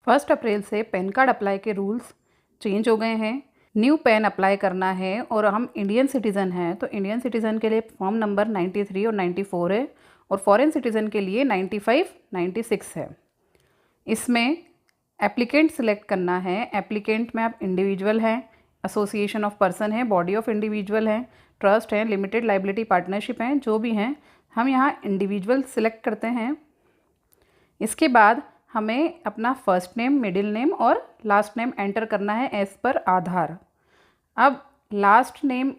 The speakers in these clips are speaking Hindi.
1 अप्रैल से पैन कार्ड अप्लाई के रूल्स चेंज हो गए हैं। न्यू पैन अप्लाई करना है और हम इंडियन सिटीज़न हैं तो इंडियन सिटीज़न के लिए फॉर्म नंबर 93 और 94 है और फॉरेन सिटीज़न के लिए 95, 96 है। इसमें एप्लीकेंट सिलेक्ट करना है। एप्लीकेंट में आप इंडिविजुअल हैं, एसोसिएशन ऑफ पर्सन है, बॉडी ऑफ इंडिविजुअल हैं, ट्रस्ट हैं, लिमिटेड लाइबिलिटी पार्टनरशिप हैं, जो भी हैं हम यहाँ इंडिविजुअल सिलेक्ट करते हैं। इसके बाद हमें अपना फर्स्ट नेम, मिडिल नेम और लास्ट नेम एंटर करना है एज़ पर आधार। अब लास्ट नेम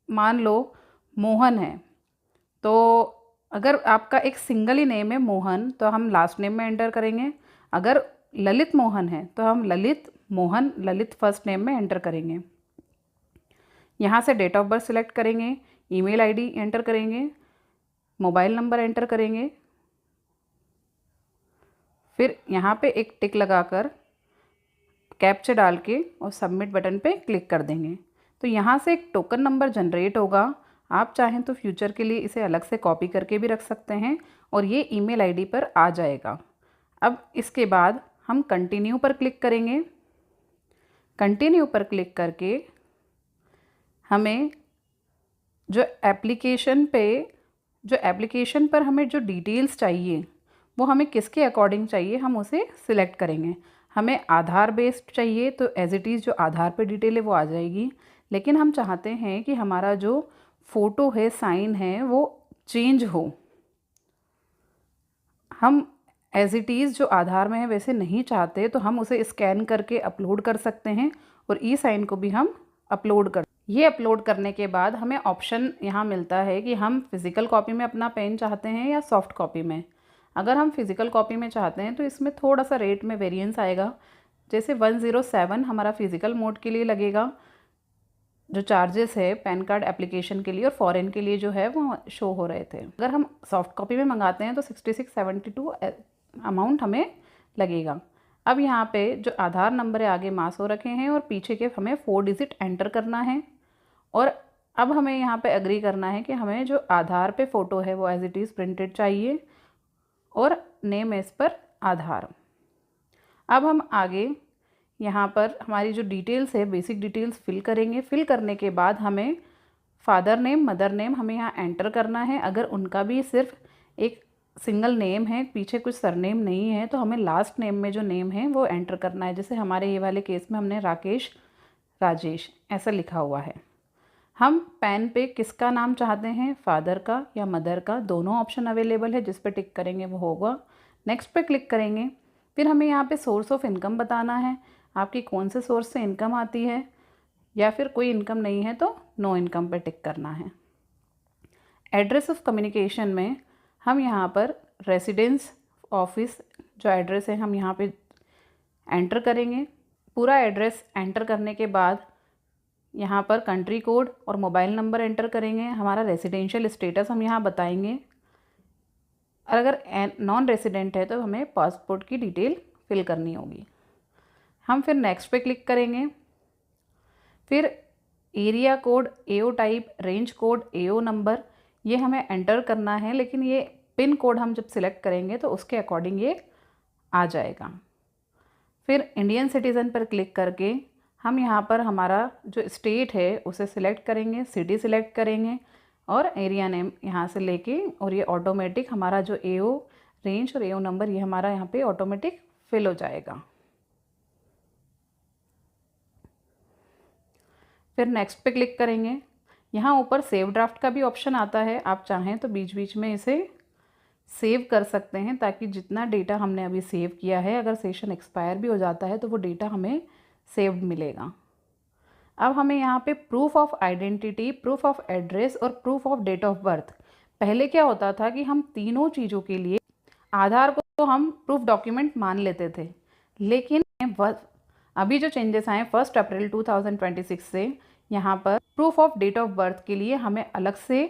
मान लो मोहन है, तो अगर आपका एक सिंगल ही नेम है मोहन तो हम लास्ट नेम में एंटर करेंगे। अगर ललित मोहन है तो हम ललित मोहन ललित फर्स्ट नेम में एंटर करेंगे। यहाँ से डेट ऑफ बर्थ सिलेक्ट करेंगे, ईमेल आईडी एंटर करेंगे, मोबाइल नंबर एंटर करेंगे, फिर यहाँ पे एक टिक लगाकर कैप्चा डाल के और सबमिट बटन पे क्लिक कर देंगे। तो यहाँ से एक टोकन नंबर जनरेट होगा। आप चाहें तो फ्यूचर के लिए इसे अलग से कॉपी करके भी रख सकते हैं और ये ईमेल आईडी पर आ जाएगा। अब इसके बाद हम कंटिन्यू पर क्लिक करेंगे। कंटिन्यू पर क्लिक करके हमें जो एप्लीकेशन पर हमें जो डिटेल्स चाहिए वो हमें किसके अकॉर्डिंग चाहिए हम उसे सिलेक्ट करेंगे। हमें आधार बेस्ड चाहिए तो एज इट इज़ जो आधार पे डिटेल है वो आ जाएगी, लेकिन हम चाहते हैं कि हमारा जो फ़ोटो है, साइन है, वो चेंज हो। हम एज इट इज़ जो आधार में है वैसे नहीं चाहते तो हम उसे स्कैन करके अपलोड कर सकते हैं और ई साइन को भी हम अपलोड कर। ये अपलोड करने के बाद हमें ऑप्शन यहाँ मिलता है कि हम फिज़िकल कॉपी में अपना पेन चाहते हैं या सॉफ्ट कॉपी में। अगर हम फिज़िकल कॉपी में चाहते हैं तो इसमें थोड़ा सा रेट में वेरिएंस आएगा। जैसे 107 हमारा फिज़िकल मोड के लिए लगेगा, जो चार्जेस है पैन कार्ड एप्लीकेशन के लिए, और फॉरेन के लिए जो है वो शो हो रहे थे। अगर हम सॉफ्ट कॉपी में मंगाते हैं तो 6672 अमाउंट हमें लगेगा। अब यहाँ पे जो आधार नंबर है आगे मास हो रखे हैं और पीछे के हमें 4 डिजिट एंटर करना है। और अब हमें यहाँ पे एग्री करना है कि हमें जो आधार पे फ़ोटो है वो एज इट इज़ प्रिंटेड चाहिए और नेम एज पर आधार। अब हम आगे यहाँ पर हमारी जो डिटेल्स है बेसिक डिटेल्स फिल करेंगे। फिल करने के बाद हमें फादर नेम, मदर नेम हमें यहाँ एंटर करना है। अगर उनका भी सिर्फ एक सिंगल नेम है, पीछे कुछ सरनेम नहीं है, तो हमें लास्ट नेम में जो नेम है वो एंटर करना है। जैसे हमारे ये वाले केस में हमने राकेश राजेश ऐसा लिखा हुआ है। हम पैन पे किसका नाम चाहते हैं, फादर का या मदर का, दोनों ऑप्शन अवेलेबल है। जिस पे टिक करेंगे वो होगा। नेक्स्ट पे क्लिक करेंगे। फिर हमें यहाँ पे सोर्स ऑफ इनकम बताना है, आपकी कौन से सोर्स से इनकम आती है, या फिर कोई इनकम नहीं है तो नो इनकम पे टिक करना है। एड्रेस ऑफ कम्युनिकेशन में हम यहाँ पर रेसिडेंस ऑफिस जो एड्रेस है हम यहाँ पे एंटर करेंगे। पूरा एड्रेस एंटर करने के बाद यहाँ पर कंट्री कोड और मोबाइल नंबर एंटर करेंगे। हमारा रेसिडेंशियल स्टेटस हम यहाँ बताएंगे। और अगर नॉन रेसिडेंट है तो हमें पासपोर्ट की डिटेल फिल करनी होगी। हम फिर नेक्स्ट पे क्लिक करेंगे। फिर एरिया कोड, एओ टाइप, रेंज कोड, एओ नंबर ये हमें एंटर करना है, लेकिन ये पिन कोड हम जब सिलेक्ट करेंगे तो उसके अकॉर्डिंग ये आ जाएगा। फिर इंडियन सिटीज़न पर क्लिक करके हम यहाँ पर हमारा जो स्टेट है उसे सिलेक्ट करेंगे, सिटी सिलेक्ट करेंगे और एरिया नेम यहाँ से लेके, और ये ऑटोमेटिक हमारा जो एओ रेंज और एओ नंबर ये हमारा यहाँ पे ऑटोमेटिक फिल हो जाएगा। फिर नेक्स्ट पे क्लिक करेंगे। यहाँ ऊपर सेव ड्राफ्ट का भी ऑप्शन आता है, आप चाहें तो बीच बीच में इसे सेव कर सकते हैं ताकि जितना डेटा हमने अभी सेव किया है अगर सेशन एक्सपायर भी हो जाता है तो वो डेटा हमें सेव्ड मिलेगा। अब हमें यहाँ पे proof of identity, proof of address और proof of date of birth. पहले क्या होता था कि हम तीनों चीज़ों के लिए आधार को तो हम प्रूफ डॉक्यूमेंट मान लेते थे, लेकिन अभी जो चेंजेस आए 1 अप्रैल 2026 से यहाँ पर proof of date of birth के लिए हमें अलग से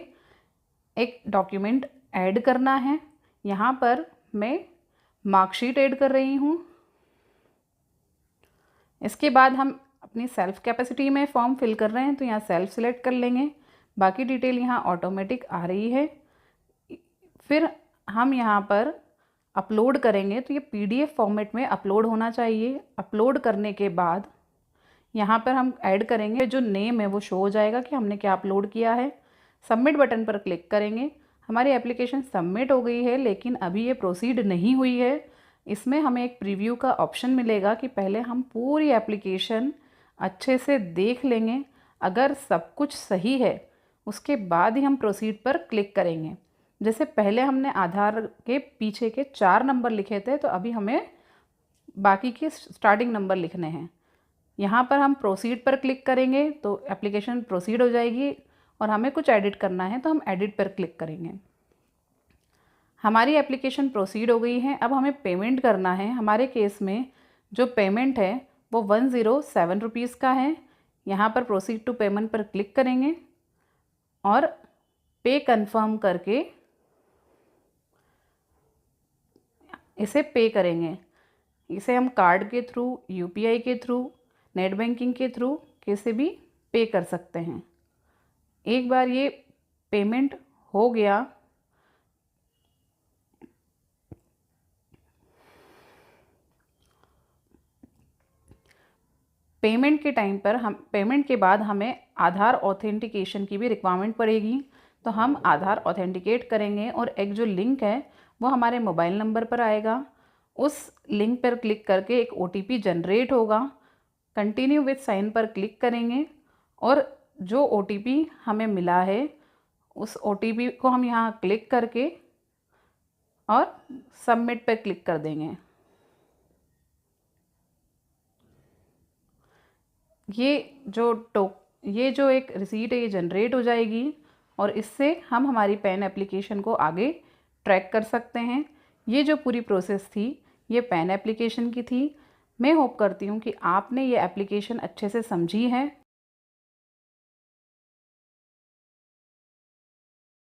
एक डॉक्यूमेंट ऐड करना है। यहाँ पर मैं मार्कशीट ऐड कर रही हूँ। इसके बाद हम अपनी सेल्फ कैपेसिटी में फॉर्म फिल कर रहे हैं तो यहाँ सेल्फ सिलेक्ट कर लेंगे। बाकी डिटेल यहाँ ऑटोमेटिक आ रही है। फिर हम यहाँ पर अपलोड करेंगे तो ये PDF फॉर्मेट में अपलोड होना चाहिए। अपलोड करने के बाद यहाँ पर हम ऐड करेंगे, जो नेम है वो शो हो जाएगा कि हमने क्या अपलोड किया है। सबमिट बटन पर क्लिक करेंगे। हमारी एप्लीकेशन सबमिट हो गई है, लेकिन अभी ये प्रोसीड नहीं हुई है। इसमें हमें एक प्रीव्यू का ऑप्शन मिलेगा कि पहले हम पूरी एप्लीकेशन अच्छे से देख लेंगे। अगर सब कुछ सही है उसके बाद ही हम प्रोसीड पर क्लिक करेंगे। जैसे पहले हमने आधार के पीछे के 4 नंबर लिखे थे, तो अभी हमें बाकी के स्टार्टिंग नंबर लिखने हैं। यहाँ पर हम प्रोसीड पर क्लिक करेंगे तो एप्लीकेशन प्रोसीड हो जाएगी, और हमें कुछ एडिट करना है तो हम एडिट पर क्लिक करेंगे। हमारी एप्लीकेशन प्रोसीड हो गई है। अब हमें पेमेंट करना है। हमारे केस में जो पेमेंट है वो 107 रुपीज़ का है। यहाँ पर प्रोसीड टू पेमेंट पर क्लिक करेंगे और पे कंफर्म करके इसे पे करेंगे। इसे हम कार्ड के थ्रू, UPI के थ्रू, नेट बैंकिंग के थ्रू कैसे भी पे कर सकते हैं। एक बार ये पेमेंट हो गया पेमेंट के टाइम पर पेमेंट के बाद हमें आधार ऑथेंटिकेशन की भी रिक्वायरमेंट पड़ेगी। तो हम आधार ऑथेंटिकेट करेंगे और एक जो लिंक है वो हमारे मोबाइल नंबर पर आएगा। उस लिंक पर क्लिक करके एक OTP जनरेट होगा। कंटिन्यू विथ साइन पर क्लिक करेंगे और जो OTP हमें मिला है उस OTP को हम यहाँ क्लिक करके और सबमिट पर क्लिक कर देंगे। ये जो एक रिसीट है ये जनरेट हो जाएगी, और इससे हम हमारी पैन एप्लीकेशन को आगे ट्रैक कर सकते हैं। ये जो पूरी प्रोसेस थी ये पैन एप्लीकेशन की थी। मैं होप करती हूँ कि आपने ये एप्लीकेशन अच्छे से समझी है।